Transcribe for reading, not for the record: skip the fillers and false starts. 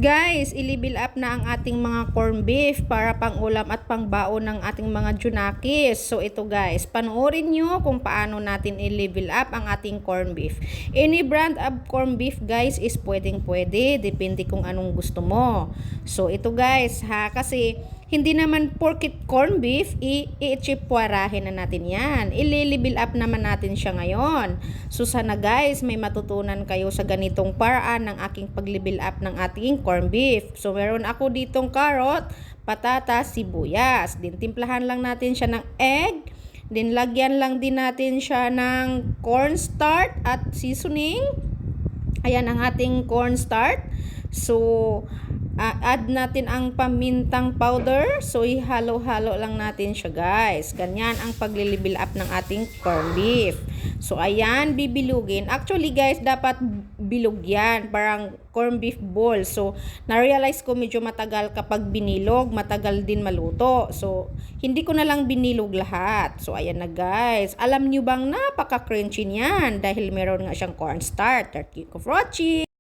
Guys, i-level up na ang ating mga corned beef para pang-ulam at pang-baon ng ating mga junakis. So ito guys, panoorin nyo kung paano natin i-level up ang ating corned beef. Any brand of corned beef guys is pwedeng-pwede, depende kung anong gusto mo. So ito guys ha, kasi hindi naman porket corned beef, i-chipwarahin na natin yan. I-level up naman natin siya ngayon. So sana guys, may matutunan kayo sa ganitong paraan ng aking pag-level up ng ating corned beef. So meron ako ditong carrot, patatas, sibuyas. Din timplahan lang natin siya ng egg. Din lagyan lang din natin siya ng cornstarch at seasoning. Ayan ang ating cornstarch. So add natin ang pamintang powder. So ihalo-halo lang natin siya guys. Ganyan ang pag-level up ng ating corned beef. So ayan, bibilugin. Actually guys, dapat bilog yan. Parang corned beef ball. So na-realize ko medyo matagal kapag binilog. Matagal din maluto. So hindi ko na lang binilog lahat. So ayan na guys. Alam nyo bang napaka-crunchy niyan? Dahil meron nga siyang cornstarch. Thank you for watching.